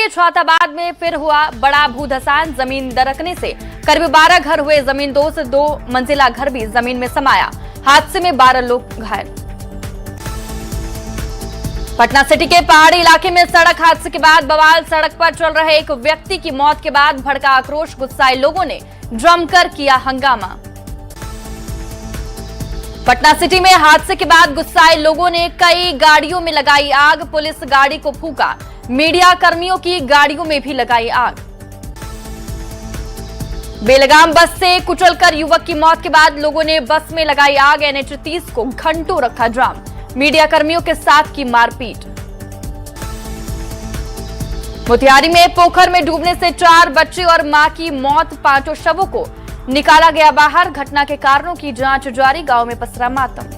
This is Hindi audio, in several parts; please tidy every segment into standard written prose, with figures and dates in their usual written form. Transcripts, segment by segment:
छाताबाद में फिर हुआ बड़ा भूधसान। जमीन दरकने से करीब 12 घर हुए जमीन दोस्त। 2 मंजिला घर भी जमीन में समाया। हादसे में 12 लोग घायल। पटना सिटी के पहाड़ी इलाके में सड़क हादसे के बाद बवाल। सड़क पर चल रहे एक व्यक्ति की मौत के बाद भड़का आक्रोश। गुस्साए लोगों ने जमकर किया हंगामा। पटना सिटी में हादसे के बाद गुस्साए लोगों ने कई गाड़ियों में लगाई आग। पुलिस गाड़ी को फूंका। मीडिया कर्मियों की गाड़ियों में भी लगाई आग। बेलगाम बस से कुचलकर युवक की मौत के बाद लोगों ने बस में लगाई आग। NH 30 को घंटों रखा जाम। मीडिया कर्मियों के साथ की मारपीट। मोतिहारी में पोखर में डूबने से 4 बच्चे और मां की मौत। 5 शवों को निकाला गया बाहर। घटना के कारणों की जांच जारी। गांव में पसरा मातम।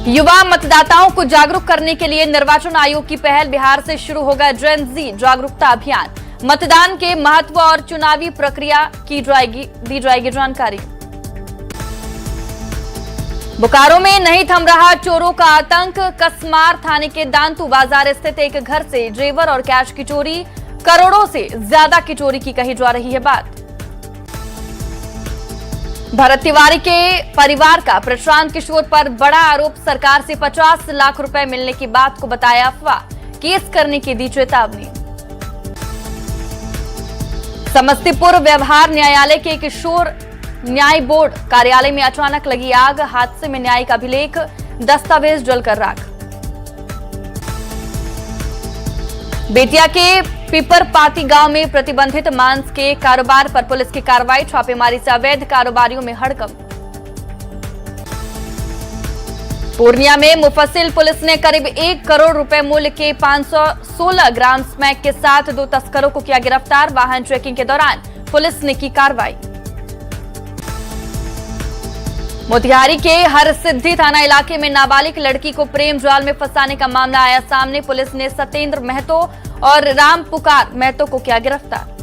युवा मतदाताओं को जागरूक करने के लिए निर्वाचन आयोग की पहल। बिहार से शुरू होगा जेन ज़ी जागरूकता अभियान। मतदान के महत्व और चुनावी प्रक्रिया दी जाएगी जानकारी। बोकारो में नहीं थम रहा चोरों का आतंक। कसमार थाने के दांतू बाजार स्थित एक घर से जेवर और कैश की चोरी। करोड़ों से ज्यादा की चोरी की कही जा रही है बात। भरत तिवारी के परिवार का प्रशांत किशोर पर बड़ा आरोप। सरकार से 50 लाख रुपए मिलने की बात को बताया अफवाह। केस करने की दी चेतावनी। समस्तीपुर व्यवहार न्यायालय के किशोर न्याय बोर्ड कार्यालय में अचानक लगी आग। हादसे में न्यायिक अभिलेख दस्तावेज जलकर राख। बेतिया के पिपरपाती गांव में प्रतिबंधित मांस के कारोबार पर पुलिस की कार्रवाई। छापेमारी से अवैध कारोबारियों में हड़कंप। पूर्णिया में मुफस्सिल पुलिस ने करीब 1 करोड़ रुपए मूल्य के 516 ग्राम स्मैक के साथ 2 तस्करों को किया गिरफ्तार। वाहन चेकिंग के दौरान पुलिस ने की कार्रवाई। मोतिहारी के हरसिद्धि थाना इलाके में नाबालिग लड़की को प्रेम जाल में फंसाने का मामला आया सामने। पुलिस ने सत्येंद्र महतो और राम पुकार महतो को किया गिरफ्तार।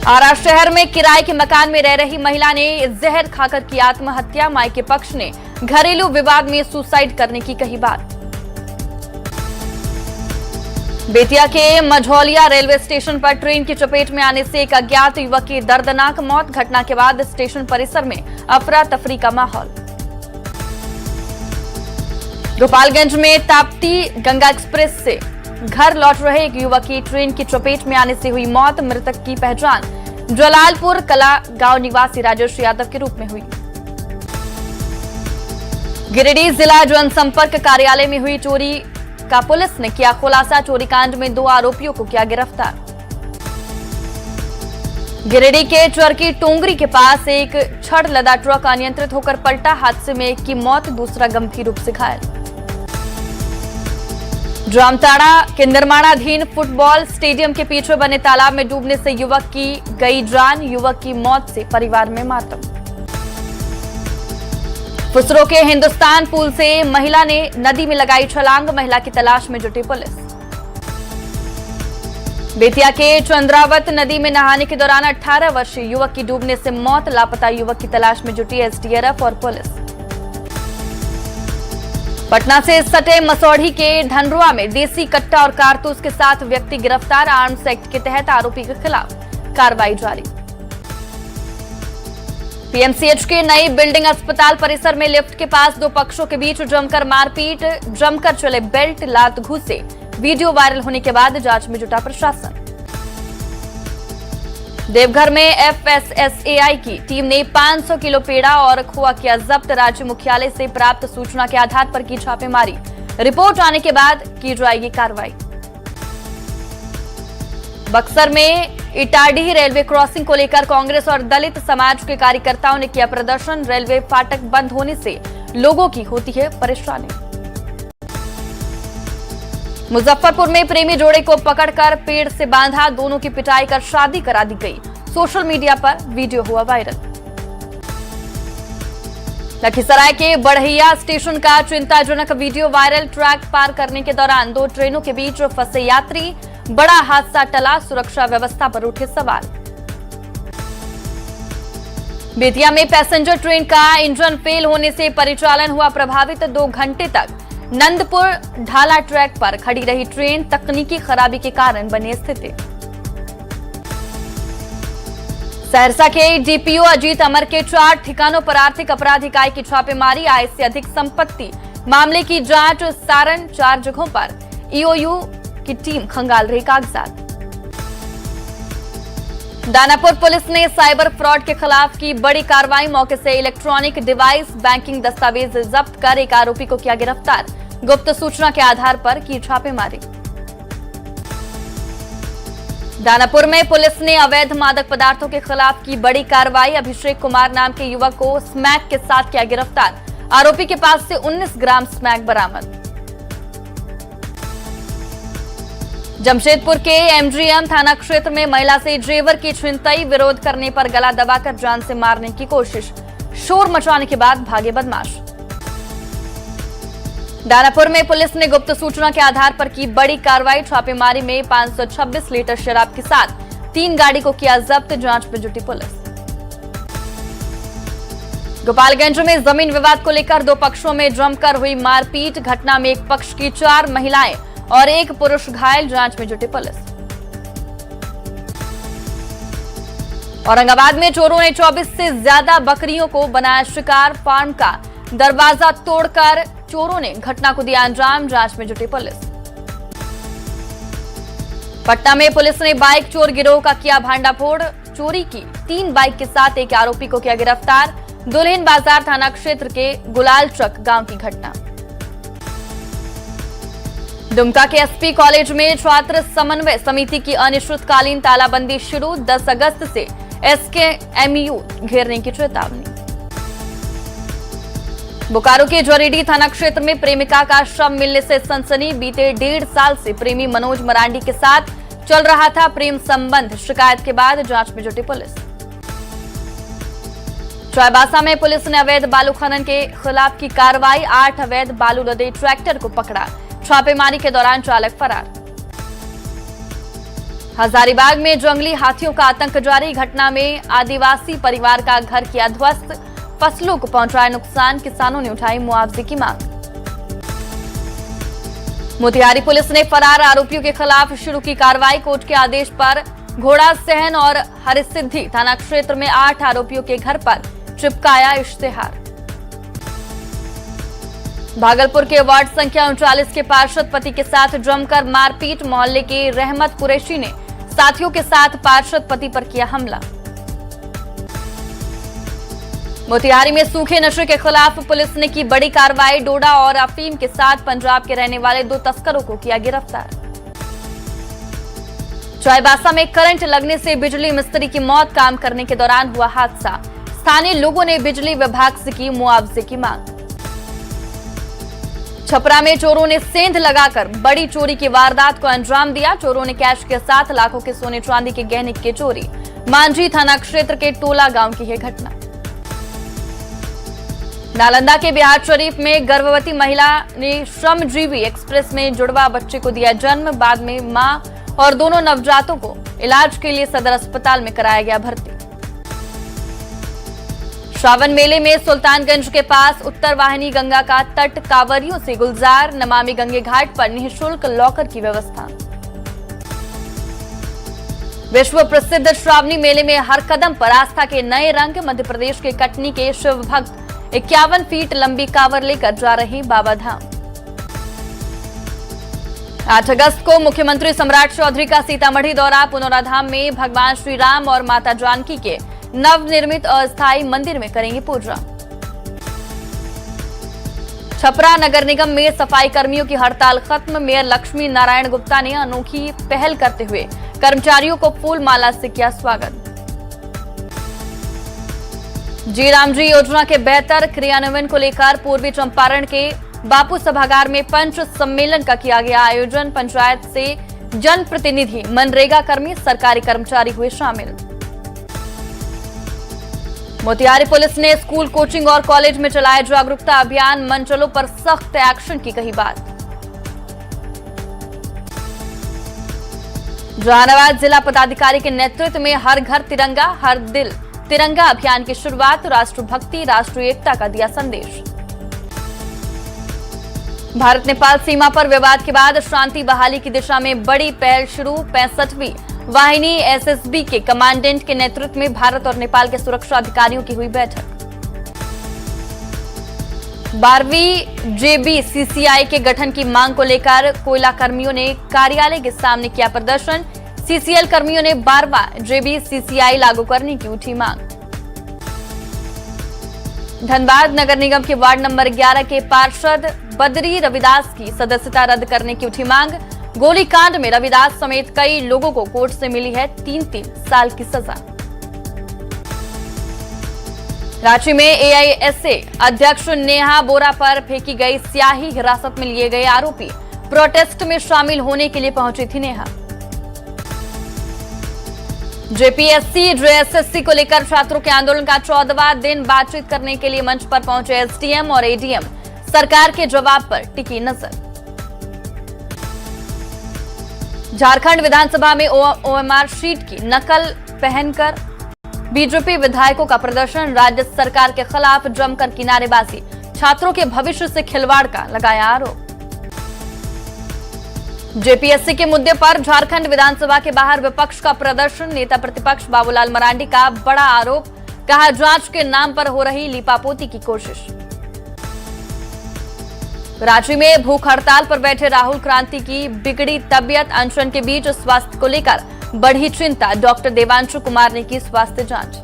आरा शहर में किराए के मकान में रह रही महिला ने जहर खाकर की आत्महत्या। मायके पक्ष ने घरेलू विवाद में सुसाइड करने की कही बात। बेतिया के मझौलिया रेलवे स्टेशन पर ट्रेन की चपेट में आने से एक अज्ञात युवक की दर्दनाक मौत। घटना के बाद स्टेशन परिसर में अफरा तफरी का माहौल। गोपालगंज में ताप्ती गंगा एक्सप्रेस से घर लौट रहे एक युवक की ट्रेन की चपेट में आने से हुई मौत। मृतक की पहचान जलालपुर कला गांव निवासी राजेश यादव के रूप में हुई। गिरिडीह जिला जनसंपर्क कार्यालय में हुई चोरी का पुलिस ने किया खुलासा। चोरी कांड में 2 आरोपियों को किया गिरफ्तार। गिरिडीह के चरकी टोंगरी के पास एक छड़ लदा ट्रक अनियंत्रित होकर पलटा। हादसे में एक की मौत, दूसरा गंभीर रूप से घायल। जामताड़ा के निर्माणाधीन फुटबॉल स्टेडियम के पीछे बने तालाब में डूबने से युवक की गई जान। युवक की मौत से परिवार में मातम। फुसरो के हिंदुस्तान पुल से महिला ने नदी में लगाई छलांग। महिला की तलाश में जुटी पुलिस। बेतिया के चंद्रावत नदी में नहाने के दौरान 18 वर्षीय युवक की डूबने से मौत। लापता युवक की तलाश में जुटी SDRF और पुलिस। पटना से सटे मसौढ़ी के धनरुआ में देसी कट्टा और कारतूस के साथ व्यक्ति गिरफ्तार। आर्म्स एक्ट के तहत आरोपी के खिलाफ कार्रवाई जारी। PMCH के नई बिल्डिंग अस्पताल परिसर में लिफ्ट के पास 2 पक्षों के बीच जमकर मारपीट। जमकर चले बेल्ट लात घूसे। वीडियो वायरल होने के बाद जांच में जुटा प्रशासन। देवघर में FSSAI की टीम ने 500 किलो पेड़ा और खोआ किया जब्त। राज्य मुख्यालय से प्राप्त सूचना के आधार पर की छापेमारी। रिपोर्ट आने के बाद की जाएगी कार्रवाई। बक्सर में इटाडीह रेलवे क्रॉसिंग को लेकर कांग्रेस और दलित समाज के कार्यकर्ताओं ने किया प्रदर्शन। रेलवे फाटक बंद होने से लोगों की होती है परेशानी। मुजफ्फरपुर में प्रेमी जोड़े को पकड़कर पेड़ से बांधा। दोनों की पिटाई कर शादी करा दी गई। सोशल मीडिया पर वीडियो हुआ वायरल। लखीसराय के बढ़ैया स्टेशन का चिंताजनक वीडियो वायरल। ट्रैक पार करने के दौरान 2 ट्रेनों के बीच फंसे यात्री। बड़ा हादसा टला। सुरक्षा व्यवस्था पर उठे सवाल। बेतिया में पैसेंजर ट्रेन का इंजन फेल होने से परिचालन हुआ प्रभावित। 2 घंटे तक नंदपुर ढाला ट्रैक पर खड़ी रही ट्रेन तकनीकी खराबी के कारण बनी स्थिति। सहरसा के डीपीओ अजीत अमर के 4 ठिकानों पर आर्थिक अपराध इकाई की छापेमारी, आय से अधिक संपत्ति मामले की जांच। सारण 4 जगहों पर ईओयू की टीम खंगाल रही कागजात। दानापुर पुलिस ने साइबर फ्रॉड के खिलाफ की बड़ी कार्रवाई, मौके से इलेक्ट्रॉनिक डिवाइस, बैंकिंग दस्तावेज जब्त कर एक आरोपी को किया गिरफ्तार। गुप्त सूचना के आधार पर की छापेमारी। दानापुर में पुलिस ने अवैध मादक पदार्थों के खिलाफ की बड़ी कार्रवाई, अभिषेक कुमार नाम के युवक को स्मैक के साथ किया गिरफ्तार। आरोपी के पास से 19 ग्राम स्मैक बरामद। जमशेदपुर के एमजीएम थाना क्षेत्र में महिला से जेवर की छिनतई, विरोध करने पर गला दबाकर जान से मारने की कोशिश, शोर मचाने के बाद भागे बदमाश। दानापुर में पुलिस ने गुप्त सूचना के आधार पर की बड़ी कार्रवाई, छापेमारी में 526 लीटर शराब के साथ 3 गाड़ी को किया जब्त, जांच में जुटी पुलिस। गोपालगंज में जमीन विवाद को लेकर 2 पक्षों में जमकर हुई मारपीट, घटना में एक पक्ष की 4 महिलाएं और 1 पुरुष घायल, जांच में जुटी पुलिस। औरंगाबाद में चोरों ने 24 से ज्यादा बकरियों को बनाया शिकार, फार्म का दरवाजा तोड़कर चोरों ने घटना को दिया अंजाम, जांच में जुटी पुलिस। पटना में पुलिस ने बाइक चोर गिरोह का किया भांडाफोड़, चोरी की 3 बाइक के साथ एक आरोपी को किया गिरफ्तार। दुल्हिन बाजार थाना क्षेत्र के गुलालचक गांव की घटना। दुमका के एसपी कॉलेज में छात्र समन्वय समिति की अनिश्चितकालीन तालाबंदी शुरू, 10 अगस्त से एसकेएमयू घेरने की चेतावनी। बोकारो के जोरीडीह थाना क्षेत्र में प्रेमिका का शव मिलने से सनसनी, बीते 1.5 साल से प्रेमी मनोज मरांडी के साथ चल रहा था प्रेम संबंध, शिकायत के बाद जांच में जुटी पुलिस। चाईबासा में पुलिस ने अवैध बालू खनन के खिलाफ की कार्रवाई, 8 अवैध बालू लदे ट्रैक्टर को पकड़ा, छापेमारी के दौरान चालक फरार। हजारीबाग में जंगली हाथियों का आतंक जारी, घटना में आदिवासी परिवार का घर किया ध्वस्त, फसलों को पहुंचाया नुकसान, किसानों ने उठाई मुआवजे की मांग। मोतिहारी पुलिस ने फरार आरोपियों के खिलाफ शुरू की कार्रवाई, कोर्ट के आदेश पर घोड़ा सहन और हरिसिद्धि थाना क्षेत्र में 8 आरोपियों के घर पर चिपकाया इश्तेहार। भागलपुर के वार्ड संख्या 39 के पार्षद पति के साथ जमकर मारपीट, मोहल्ले के रहमत कुरैशी ने साथियों के साथ पार्षद पति पर किया हमला। मोतिहारी में सूखे नशे के खिलाफ पुलिस ने की बड़ी कार्रवाई, डोडा और अफीम के साथ पंजाब के रहने वाले 2 तस्करों को किया गिरफ्तार। चाईबासा में करंट लगने से बिजली मिस्त्री की मौत, काम करने के दौरान हुआ हादसा, स्थानीय लोगों ने बिजली विभाग से की मुआवजे की मांग। छपरा में चोरों ने सेंध लगाकर बड़ी चोरी की वारदात को अंजाम दिया, चोरों ने कैश के साथ लाखों के सोने चांदी के गहने की चोरी, मांझी थाना क्षेत्र के टोला गांव की यह घटना। नालंदा के बिहार शरीफ में गर्भवती महिला ने श्रमजीवी एक्सप्रेस में जुड़वा बच्चे को दिया जन्म, बाद में मां और दोनों नवजातों को इलाज के लिए सदर अस्पताल में कराया गया भर्ती। श्रावण मेले में सुल्तानगंज के पास उत्तर वाहिनी गंगा का तट कांवरियों से गुलजार, नमामि गंगे घाट पर निःशुल्क लॉकर की व्यवस्था। विश्व प्रसिद्ध श्रावणी मेले में हर कदम पर आस्था के नए रंग, मध्य प्रदेश के कटनी के शिव भक्त 51 फीट लंबी कांवर लेकर जा रहे बाबा धाम। 8 अगस्त को मुख्यमंत्री सम्राट चौधरी का सीतामढ़ी दौरा, पुनौराधाम में भगवान श्री राम और माता जानकी के नवनिर्मित अस्थायी मंदिर में करेंगे पूजा। छपरा नगर निगम में सफाई कर्मियों की हड़ताल खत्म, मेयर लक्ष्मी नारायण गुप्ता ने अनोखी पहल करते हुए कर्मचारियों को फूल माला से किया स्वागत। जी राम जी योजना के बेहतर क्रियान्वयन को लेकर पूर्वी चंपारण के बापू सभागार में पंच सम्मेलन का किया गया आयोजन, पंचायत से जनप्रतिनिधि, मनरेगा कर्मी, सरकारी कर्मचारी हुए शामिल। मोतिहारी पुलिस ने स्कूल, कोचिंग और कॉलेज में चलाया जागरूकता अभियान, मंचलों पर सख्त एक्शन की कही बात। जहानाबाद जिला पदाधिकारी के नेतृत्व में हर घर तिरंगा हर दिल तिरंगा अभियान की शुरुआत, राष्ट्रभक्ति, राष्ट्रीय एकता का दिया संदेश। भारत नेपाल सीमा पर विवाद के बाद शांति बहाली की दिशा में बड़ी पहल शुरू। 65वीं वाहिनी एसएसबी के कमांडेंट के नेतृत्व में भारत और नेपाल के सुरक्षा अधिकारियों की हुई बैठक। 12वीं जेबीसीसीआई के गठन की मांग को लेकर कोयला कर्मियों ने कार्यालय के सामने किया प्रदर्शन। सीसीएल कर्मियों ने 12वां जेबीसीसीआई लागू करने की उठी मांग। धनबाद नगर निगम के वार्ड नंबर 11 के पार्षद बद्री रविदास की सदस्यता रद्द करने की उठी मांग। गोलीकांड में रविदास समेत कई लोगों को कोर्ट से मिली है 3-3 साल की सजा। रांची में एआईएसए अध्यक्ष नेहा बोरा पर फेंकी गई स्याही, हिरासत में लिए गए आरोपी। प्रोटेस्ट में शामिल होने के लिए पहुंची थी नेहा। जेपीएससी जेएसएससी को लेकर छात्रों के आंदोलन का 14वां दिन बातचीत करने के लिए मंच पर पहुंचे एसडीएम और एडीएम। सरकार के जवाब पर टिकी नजर। झारखंड विधानसभा में ओएमआर शीट की नकल पहनकर बीजेपी विधायकों का प्रदर्शन। राज्य सरकार के खिलाफ जमकर किनारेबाजी। छात्रों के भविष्य से खिलवाड़ का लगाया आरोप। जेपीएससी के मुद्दे पर झारखंड विधानसभा के बाहर विपक्ष का प्रदर्शन। नेता प्रतिपक्ष बाबूलाल मरांडी का बड़ा आरोप। कहा, जांच के नाम पर हो रही लीपापोती की कोशिश। रांची में भूख हड़ताल पर बैठे राहुल क्रांति की बिगड़ी तबियत। अनशन के बीच स्वास्थ्य को लेकर बढ़ी चिंता। डॉक्टर देवांशु कुमार ने की स्वास्थ्य जांच।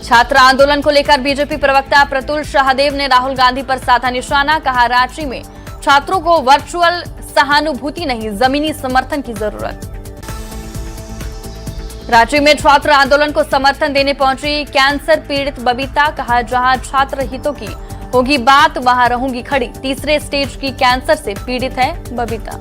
छात्र आंदोलन को लेकर बीजेपी प्रवक्ता प्रतुल शाहदेव ने राहुल गांधी पर साधा निशाना। कहा, रांची में छात्रों को वर्चुअल सहानुभूति नहीं, जमीनी समर्थन की जरूरत। रांची में छात्र आंदोलन को समर्थन देने पहुंची कैंसर पीड़ित बबीता। कहा, जहां छात्र हितों की होगी बात, वहां रहूंगी खड़ी। तीसरे स्टेज की कैंसर से पीड़ित है बबीता।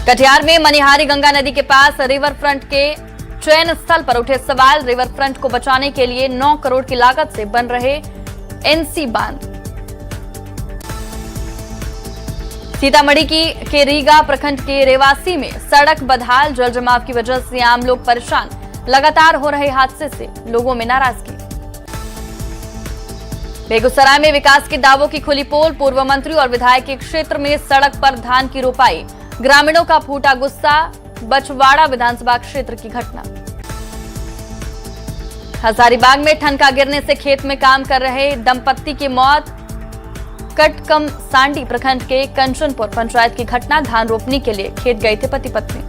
कटिहार में मनिहारी गंगा नदी के पास रिवर फ्रंट के चयन स्थल पर उठे सवाल। रिवर फ्रंट को बचाने के लिए 9 करोड़ की लागत से बन रहे एनसी बांध। सीतामढ़ी के रीगा प्रखंड के रेवासी में सड़क बदहाल। जल जमाव की वजह से आम लोग परेशान। लगातार हो रहे हादसे से लोगों में नाराजगी। बेगूसराय में विकास के दावों की खुली पोल। पूर्व मंत्री और विधायक के क्षेत्र में सड़क पर धान की रोपाई। ग्रामीणों का फूटा गुस्सा। बछवाड़ा विधानसभा क्षेत्र की घटना। हजारीबाग में ठनका गिरने से खेत में काम कर रहे दंपत्ति की मौत। कटकम सांडी प्रखंड के कंचनपुर पंचायत की घटना। धान रोपने के लिए खेत गए थे पति पत्नी।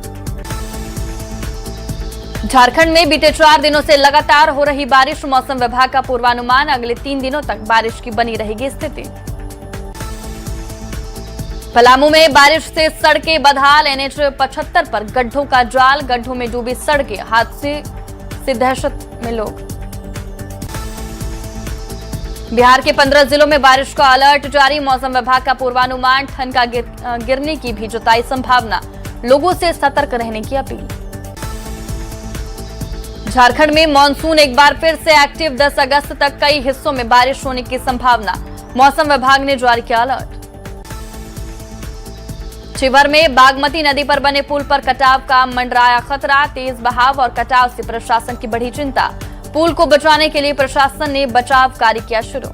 झारखंड में बीते 4 दिनों से लगातार हो रही बारिश। मौसम विभाग का पूर्वानुमान, अगले 3 दिनों तक बारिश की बनी रहेगी स्थिति। पलामू में बारिश से सड़कें बदहाल। एनएच 75 पर गड्ढों का जाल। गड्ढों में डूबी सड़कें। हादसे से दहशत में लोग। बिहार के 15 जिलों में बारिश का अलर्ट जारी। मौसम विभाग का पूर्वानुमान, ठनका गिरने की भी जताई संभावना। लोगों से सतर्क रहने की अपील। झारखंड में मानसून एक बार फिर से एक्टिव। 10 अगस्त तक कई हिस्सों में बारिश होने की संभावना। मौसम विभाग ने जारी किया अलर्ट। शिवहर में बागमती नदी पर बने पुल पर कटाव का मंडराया खतरा। तेज बहाव और कटाव से प्रशासन की बढ़ी चिंता। पुल को बचाने के लिए प्रशासन ने बचाव कार्य किया शुरू।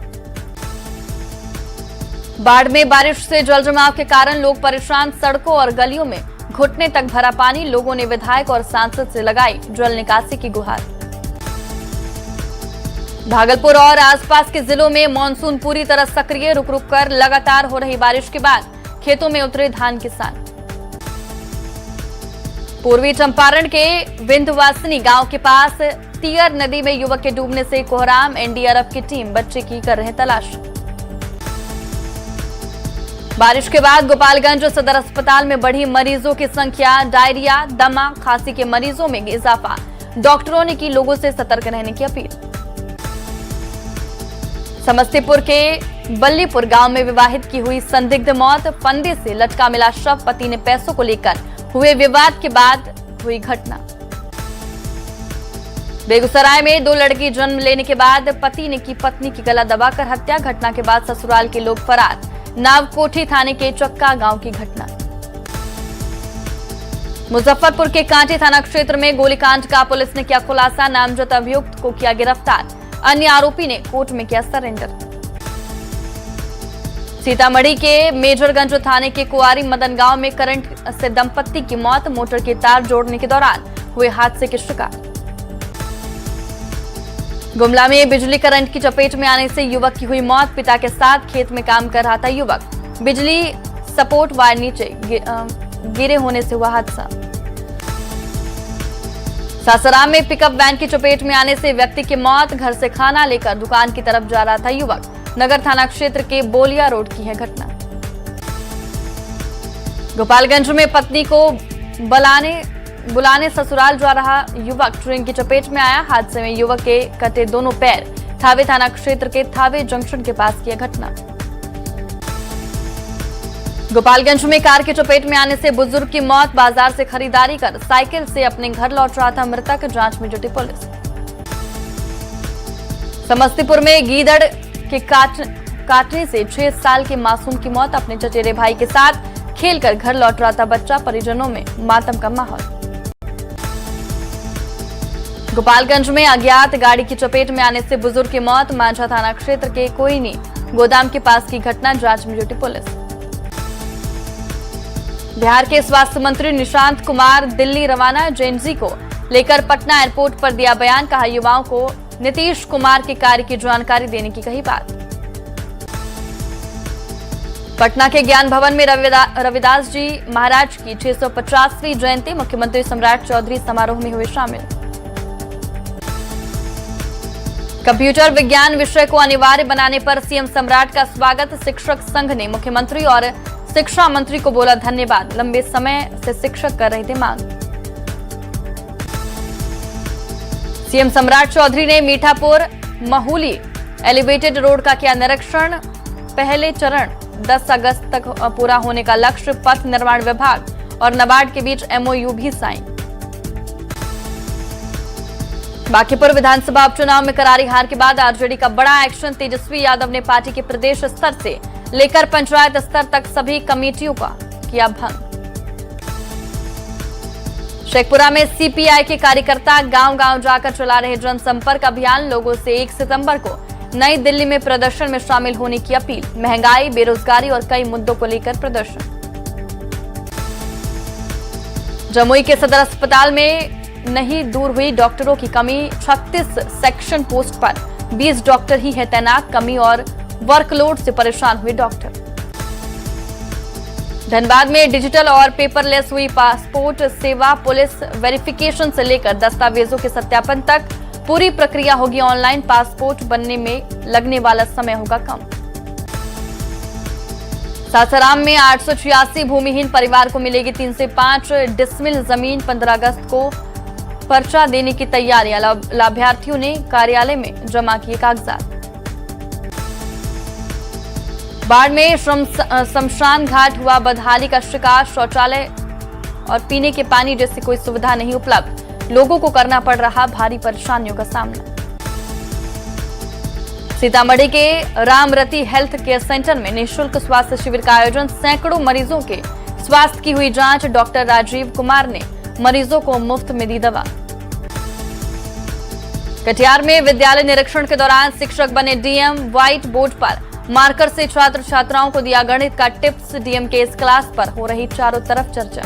बाढ़ में बारिश से जल जमाव के कारण लोग परेशान। सड़कों और गलियों में घुटने तक भरा पानी। लोगों ने विधायक और सांसद से लगाई जल निकासी की गुहार। भागलपुर और आसपास के जिलों में मानसून पूरी तरह सक्रिय। रुक रुक कर लगातार हो रही बारिश के बाद खेतों में उतरे धान किसान। पूर्वी चंपारण के विंध्यवासिनी गांव के पास तियर नदी में युवक के डूबने से कोहराम। एनडीआरएफ की टीम बच्चे की कर रहे तलाश। बारिश के बाद गोपालगंज सदर अस्पताल में बढ़ी मरीजों की संख्या। डायरिया, दमा, खांसी के मरीजों में इजाफा। डॉक्टरों ने की लोगों से सतर्क रहने की अपील। समस्तीपुर के बल्लीपुर गांव में विवाहित की हुई संदिग्ध मौत। फंदे से लटका मिला शव। पति ने पैसों को लेकर हुए विवाद के बाद हुई घटना। बेगूसराय में 2 लड़की जन्म लेने के बाद पति ने की पत्नी की गला दबाकर हत्या। घटना के बाद ससुराल के लोग फरार। नावकोठी थाने के चक्का गांव की घटना। मुजफ्फरपुर के कांटी थाना क्षेत्र में गोलीकांड का पुलिस ने किया खुलासा। नामजद अभियुक्त को किया गिरफ्तार। अन्य आरोपी ने कोर्ट में किया सरेंडर। सीतामढ़ी के मेजरगंज थाने के कुआरी मदन गांव में करंट से दंपत्ति की मौत, मोटर की तार जोड़ने के दौरान हुए हादसे के शिकार। गुमला में बिजली करंट की चपेट में आने से युवक की हुई मौत, पिता के साथ खेत में काम कर रहा था युवक, बिजली सपोर्ट वायर नीचे गिरे होने से हुआ हादसा। सासाराम में पिकअप वैन की चपेट में आने से व्यक्ति की मौत, घर से खाना लेकर दुकान की तरफ जा रहा था युवक, नगर थाना क्षेत्र के बोलिया रोड की है घटना। गोपालगंज में पत्नी को बुलाने ससुराल जा रहा युवक ट्रेन की चपेट में आया, हादसे में युवक के कटे दोनों पैर, थावे थाना क्षेत्र के थावे जंक्शन के पास की घटना। गोपालगंज में कार की चपेट में आने से बुजुर्ग की मौत, बाजार से खरीदारी कर साइकिल से अपने घर लौट रहा था मृतक, जांच में जुटी पुलिस। समस्तीपुर में गीदड़ के काटने से 6 साल के मासूम की मौत, अपने चचेरे भाई के साथ खेलकर घर लौट रहा था बच्चा, परिजनों में मातम का माहौल। गोपालगंज में अज्ञात गाड़ी की चपेट में आने से बुजुर्ग की मौत, मांझा थाना क्षेत्र के कोयनी गोदाम के पास की घटना, जांच में जुटी पुलिस। बिहार के स्वास्थ्य मंत्री निशांत कुमार दिल्ली रवाना, जेएनजी को लेकर पटना एयरपोर्ट पर दिया बयान, कहा युवाओं को नीतीश कुमार के कार्य की जानकारी देने की कही बात। पटना के ज्ञान भवन में रविदास जी महाराज की 650वीं जयंती, मुख्यमंत्री सम्राट चौधरी समारोह में हुए शामिल। कंप्यूटर विज्ञान विषय को अनिवार्य बनाने पर सीएम सम्राट का स्वागत, शिक्षक संघ ने मुख्यमंत्री और शिक्षा मंत्री को बोला धन्यवाद, लंबे समय से शिक्षक कर रहे थे मांग। सीएम सम्राट चौधरी ने मीठापुर महूली एलिवेटेड रोड का किया निरीक्षण, पहले चरण 10 अगस्त तक पूरा होने का लक्ष्य, पथ निर्माण विभाग और नाबार्ड के बीच एमओयू भी साइन। बांकीपुर विधानसभा उपचुनाव में करारी हार के बाद आरजेडी का बड़ा एक्शन, तेजस्वी यादव ने पार्टी के प्रदेश स्तर से लेकर पंचायत स्तर तक सभी कमेटियों का किया भंग। शेखपुरा में सीपीआई के कार्यकर्ता गांव-गांव जाकर चला रहे जनसंपर्क अभियान, लोगों से 1 सितंबर को नई दिल्ली में प्रदर्शन में शामिल होने की अपील, महंगाई, बेरोजगारी और कई मुद्दों को लेकर प्रदर्शन। जमुई के सदर अस्पताल में नहीं दूर हुई डॉक्टरों की कमी, 36 सेक्शन पोस्ट पर 20 डॉक्टर ही है तैनात, कमी और वर्कलोड से परेशान हुए डॉक्टर। धनबाद में डिजिटल और पेपरलेस हुई पासपोर्ट सेवा, पुलिस वेरिफिकेशन से लेकर दस्तावेजों के सत्यापन तक पूरी प्रक्रिया होगी ऑनलाइन, पासपोर्ट बनने में लगने वाला समय होगा कम। सासाराम में 886 भूमिहीन परिवार को मिलेगी 3 से 5 डिसमिल जमीन, 15 अगस्त को पर्चा देने की तैयारियां, लाभार्थियों ने कार्यालय में जमा किए कागजात। बाढ़ में शमशान घाट हुआ बदहाली का शिकार, शौचालय और पीने के पानी जैसी कोई सुविधा नहीं उपलब्ध, लोगों को करना पड़ रहा भारी परेशानियों का सामना। सीतामढ़ी के रामरती हेल्थ केयर सेंटर में निःशुल्क स्वास्थ्य शिविर का आयोजन, सैकड़ों मरीजों के स्वास्थ्य की हुई जांच, डॉक्टर राजीव कुमार ने मरीजों को मुफ्त में दी दवा। कटिहार में विद्यालय निरीक्षण के दौरान शिक्षक बने डीएम, व्हाइट बोर्ड पर मार्कर से छात्र छात्राओं को दिया गणित का टिप्स, डीएम के इस क्लास पर हो रही चारों तरफ चर्चा।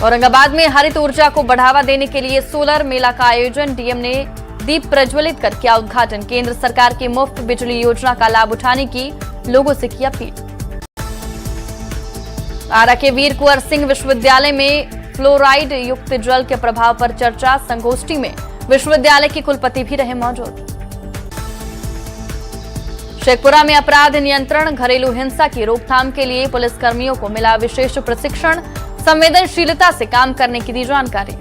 औरंगाबाद में हरित ऊर्जा को बढ़ावा देने के लिए सोलर मेला का आयोजन, डीएम ने दीप प्रज्वलित कर किया उद्घाटन, केंद्र सरकार की मुफ्त बिजली योजना का लाभ उठाने की लोगों से की अपील। आरा के वीर कुंवर सिंह विश्वविद्यालय में फ्लोराइड युक्त जल के प्रभाव पर चर्चा, संगोष्ठी में विश्वविद्यालय के कुलपति भी रहे मौजूद। शेखपुरा में अपराध नियंत्रण, घरेलू हिंसा की रोकथाम के लिए पुलिसकर्मियों को मिला विशेष प्रशिक्षण, संवेदनशीलता से काम करने की दी जानकारी।